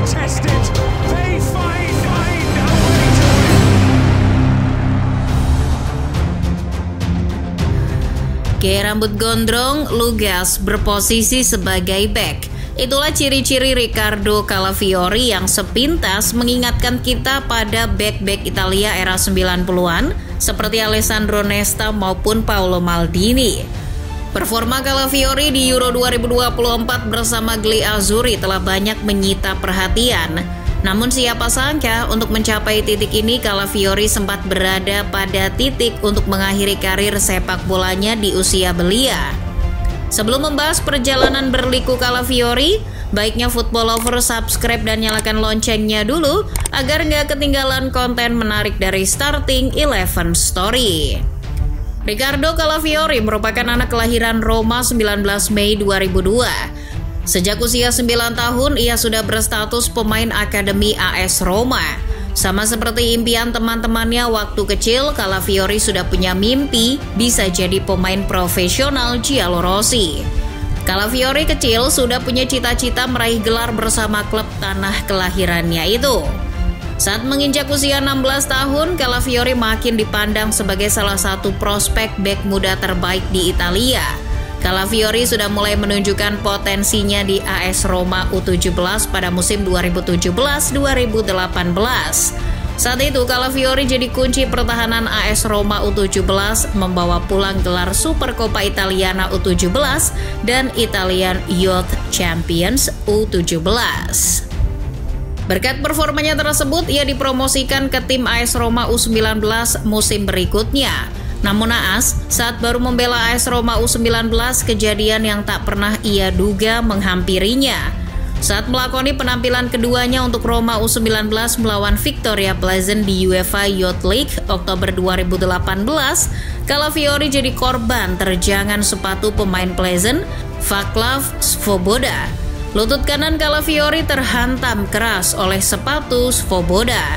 contested. They find a way to Gaya rambut gondrong, lugas, berposisi sebagai back. Itulah ciri-ciri Riccardo Calafiori yang sepintas mengingatkan kita pada back-back Italia era 90-an seperti Alessandro Nesta maupun Paolo Maldini. Performa Calafiori di Euro 2024 bersama Gli Azzurri telah banyak menyita perhatian. Namun siapa sangka untuk mencapai titik ini Calafiori sempat berada pada titik untuk mengakhiri karir sepak bolanya di usia belia. Sebelum membahas perjalanan berliku Calafiori, baiknya football lover subscribe dan nyalakan loncengnya dulu agar nggak ketinggalan konten menarik dari Starting 11 Story. Riccardo Calafiori merupakan anak kelahiran Roma 19 Mei 2002. Sejak usia 9 tahun, ia sudah berstatus pemain Akademi AS Roma. Sama seperti impian teman-temannya waktu kecil, Calafiori sudah punya mimpi bisa jadi pemain profesional giallorossi. Calafiori kecil sudah punya cita-cita meraih gelar bersama klub tanah kelahirannya itu. Saat menginjak usia 16 tahun, Calafiori makin dipandang sebagai salah satu prospek bek muda terbaik di Italia. Calafiori sudah mulai menunjukkan potensinya di AS Roma U17 pada musim 2017-2018. Saat itu Calafiori jadi kunci pertahanan AS Roma U17, membawa pulang gelar Supercoppa Italiana U17 dan Italian Youth Champions U17. Berkat performanya tersebut, ia dipromosikan ke tim AS Roma U19 musim berikutnya. Namun naas, saat baru membela AS Roma U19, kejadian yang tak pernah ia duga menghampirinya. Saat melakoni penampilan keduanya untuk Roma U19 melawan Victoria Pleasant di UEFA Youth League Oktober 2018, Calafiori jadi korban terjangan sepatu pemain Pleasant, Vaclav Svoboda. Lutut kanan Calafiori terhantam keras oleh sepatu Svoboda.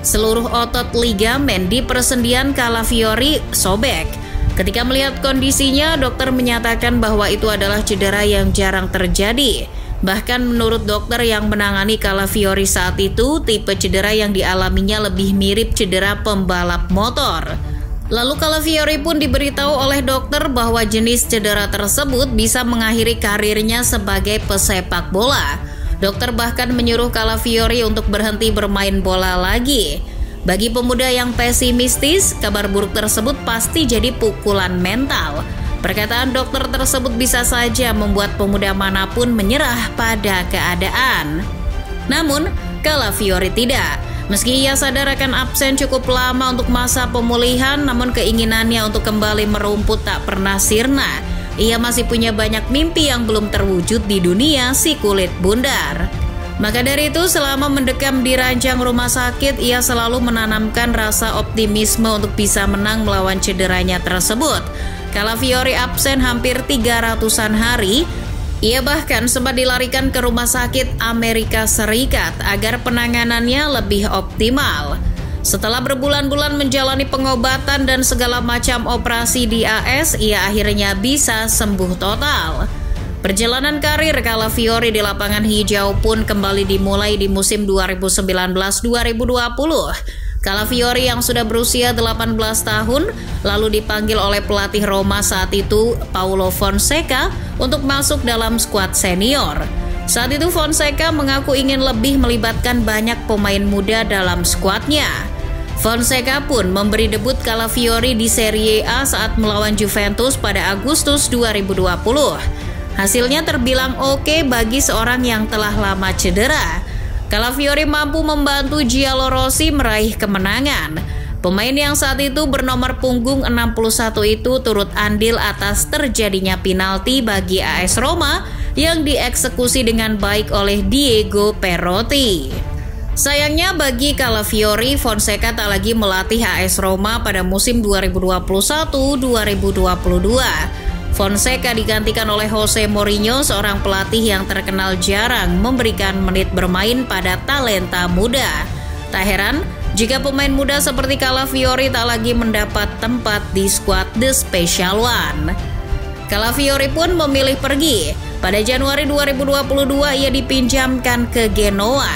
Seluruh otot ligamen di persendian Calafiori sobek. Ketika melihat kondisinya, dokter menyatakan bahwa itu adalah cedera yang jarang terjadi. Bahkan menurut dokter yang menangani Calafiori saat itu, tipe cedera yang dialaminya lebih mirip cedera pembalap motor. Lalu Calafiori pun diberitahu oleh dokter bahwa jenis cedera tersebut bisa mengakhiri karirnya sebagai pesepak bola. Dokter bahkan menyuruh Calafiori untuk berhenti bermain bola lagi. Bagi pemuda yang pesimistis, kabar buruk tersebut pasti jadi pukulan mental. Perkataan dokter tersebut bisa saja membuat pemuda manapun menyerah pada keadaan. Namun, Calafiori tidak. Meski ia sadar akan absen cukup lama untuk masa pemulihan, namun keinginannya untuk kembali merumput tak pernah sirna. Ia masih punya banyak mimpi yang belum terwujud di dunia si kulit bundar. Maka dari itu, selama mendekam di ranjang rumah sakit, ia selalu menanamkan rasa optimisme untuk bisa menang melawan cederanya tersebut. Calafiori absen hampir 300-an hari. Ia bahkan sempat dilarikan ke rumah sakit Amerika Serikat agar penanganannya lebih optimal. Setelah berbulan-bulan menjalani pengobatan dan segala macam operasi di AS, ia akhirnya bisa sembuh total. Perjalanan karir Calafiori di lapangan hijau pun kembali dimulai di musim 2019-2020. Calafiori yang sudah berusia 18 tahun lalu dipanggil oleh pelatih Roma saat itu, Paulo Fonseca, untuk masuk dalam skuad senior. Saat itu Fonseca mengaku ingin lebih melibatkan banyak pemain muda dalam skuadnya. Fonseca pun memberi debut Calafiori di Serie A saat melawan Juventus pada Agustus 2020. Hasilnya terbilang oke bagi seorang yang telah lama cedera. Calafiori mampu membantu giallorossi meraih kemenangan. Pemain yang saat itu bernomor punggung 61 itu turut andil atas terjadinya penalti bagi AS Roma yang dieksekusi dengan baik oleh Diego Perotti. Sayangnya bagi Calafiori, Fonseca tak lagi melatih AS Roma pada musim 2021-2022. Fonseca digantikan oleh Jose Mourinho, seorang pelatih yang terkenal jarang memberikan menit bermain pada talenta muda. Tak heran jika pemain muda seperti Calafiori tak lagi mendapat tempat di skuad The Special One. Calafiori pun memilih pergi. Pada Januari 2022 ia dipinjamkan ke Genoa.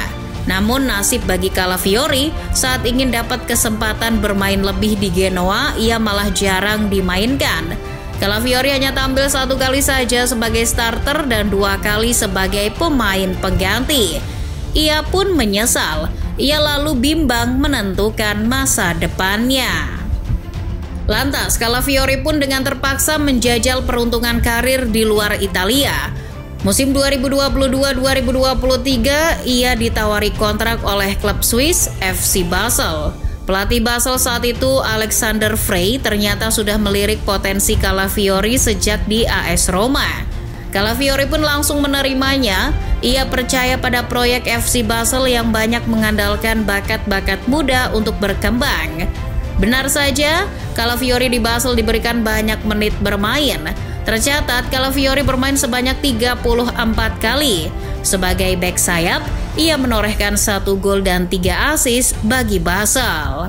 Namun nasib bagi Calafiori saat ingin dapat kesempatan bermain lebih di Genoa, ia malah jarang dimainkan. Calafiori hanya tampil 1 kali saja sebagai starter dan 2 kali sebagai pemain pengganti. Ia pun menyesal. Ia lalu bimbang menentukan masa depannya. Lantas, Calafiori pun dengan terpaksa menjajal peruntungan karir di luar Italia. Musim 2022-2023, ia ditawari kontrak oleh klub Swiss FC Basel. Pelatih Basel saat itu, Alexander Frey, ternyata sudah melirik potensi Calafiori sejak di AS Roma. Calafiori pun langsung menerimanya. Ia percaya pada proyek FC Basel yang banyak mengandalkan bakat-bakat muda untuk berkembang. Benar saja, Calafiori di Basel diberikan banyak menit bermain. Tercatat, Calafiori bermain sebanyak 34 kali. Sebagai bek sayap, ia menorehkan 1 gol dan 3 assist bagi Basel.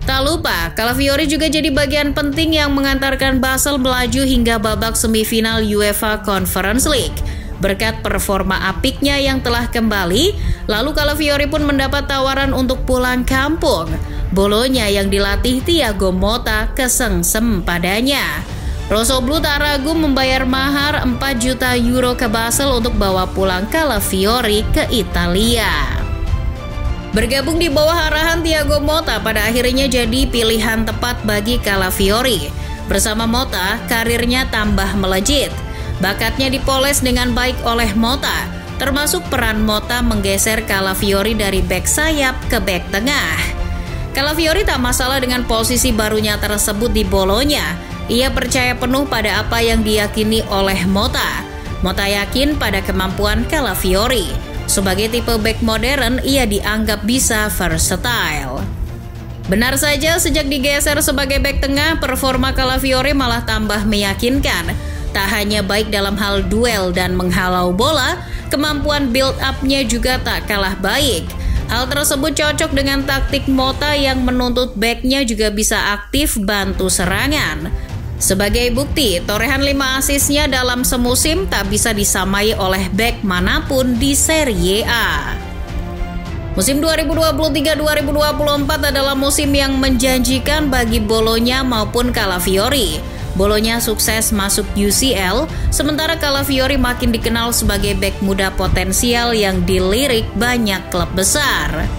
Tak lupa, Calafiori juga jadi bagian penting yang mengantarkan Basel melaju hingga babak semifinal UEFA Conference League. Berkat performa apiknya yang telah kembali, lalu Calafiori pun mendapat tawaran untuk pulang kampung. Bolonya yang dilatih Thiago Motta kesengsem padanya. Rossoblu tak ragu membayar mahar 4 juta euro ke Basel untuk bawa pulang Calafiori ke Italia. Bergabung di bawah arahan Thiago Motta pada akhirnya jadi pilihan tepat bagi Calafiori. Bersama Motta, karirnya tambah melejit. Bakatnya dipoles dengan baik oleh Motta, termasuk peran Motta menggeser Calafiori dari bek sayap ke bek tengah. Calafiori tak masalah dengan posisi barunya tersebut di Bolonya. Ia percaya penuh pada apa yang diyakini oleh Motta. Motta yakin pada kemampuan Calafiori. Sebagai tipe bek modern, ia dianggap bisa versatile. Benar saja, sejak digeser sebagai bek tengah, performa Calafiori malah tambah meyakinkan. Tak hanya baik dalam hal duel dan menghalau bola, kemampuan build up-nya juga tak kalah baik. Hal tersebut cocok dengan taktik Motta yang menuntut backnya juga bisa aktif bantu serangan. Sebagai bukti, torehan 5 asisnya dalam semusim tak bisa disamai oleh back manapun di Serie A. Musim 2023-2024 adalah musim yang menjanjikan bagi Bolonya maupun Calafiori. Bolonya sukses masuk UCL, sementara Calafiori makin dikenal sebagai bek muda potensial yang dilirik banyak klub besar.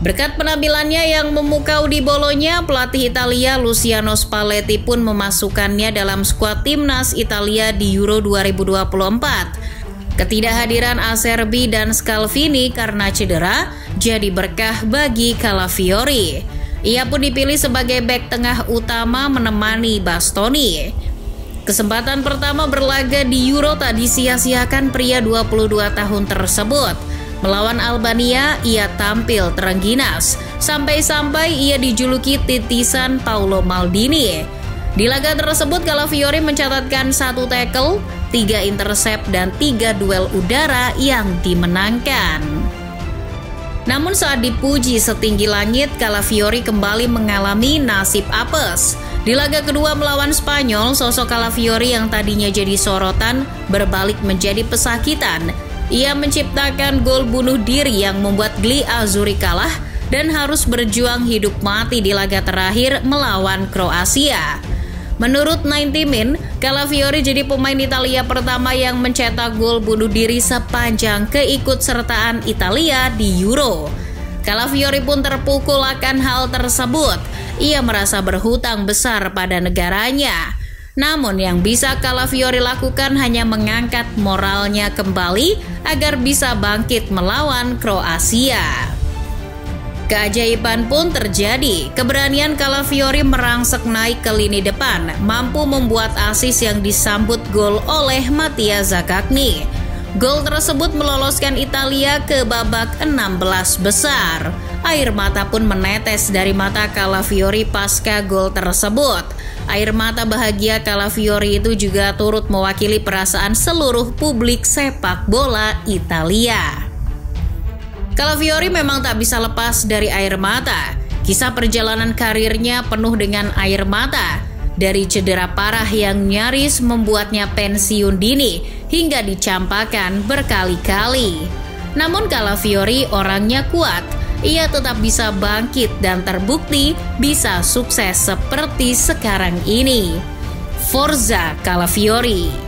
Berkat penampilannya yang memukau di Bolonya, pelatih Italia Luciano Spalletti pun memasukkannya dalam skuad timnas Italia di Euro 2024. Ketidakhadiran Acerbi dan Scalvini karena cedera jadi berkah bagi Calafiori. Ia pun dipilih sebagai bek tengah utama menemani Bastoni. Kesempatan pertama berlaga di Euro tak disia-siakan pria 22 tahun tersebut. Melawan Albania, ia tampil terengginas. Sampai-sampai ia dijuluki titisan Paolo Maldini. Di laga tersebut, Calafiori mencatatkan 1 tackle, 3 intercept, dan 3 duel udara yang dimenangkan. Namun saat dipuji setinggi langit, Calafiori kembali mengalami nasib apes. Di laga kedua melawan Spanyol, sosok Calafiori yang tadinya jadi sorotan berbalik menjadi pesakitan. Ia menciptakan gol bunuh diri yang membuat Gli Azzurri kalah dan harus berjuang hidup mati di laga terakhir melawan Kroasia. Menurut 90 Min, Calafiori jadi pemain Italia pertama yang mencetak gol bunuh diri sepanjang keikutsertaan Italia di Euro. Calafiori pun terpukul akan hal tersebut. Ia merasa berhutang besar pada negaranya. Namun yang bisa Calafiori lakukan hanya mengangkat moralnya kembali agar bisa bangkit melawan Kroasia. Keajaiban pun terjadi. Keberanian Calafiori merangsek naik ke lini depan, mampu membuat assist yang disambut gol oleh Mattia Zaccagni. Gol tersebut meloloskan Italia ke babak 16 besar. Air mata pun menetes dari mata Calafiori pasca gol tersebut. Air mata bahagia Calafiori itu juga turut mewakili perasaan seluruh publik sepak bola Italia. Calafiori memang tak bisa lepas dari air mata. Kisah perjalanan karirnya penuh dengan air mata. dari cedera parah yang nyaris membuatnya pensiun dini hingga dicampakkan berkali-kali. Namun Calafiori orangnya kuat, ia tetap bisa bangkit dan terbukti bisa sukses seperti sekarang ini. Forza Calafiori.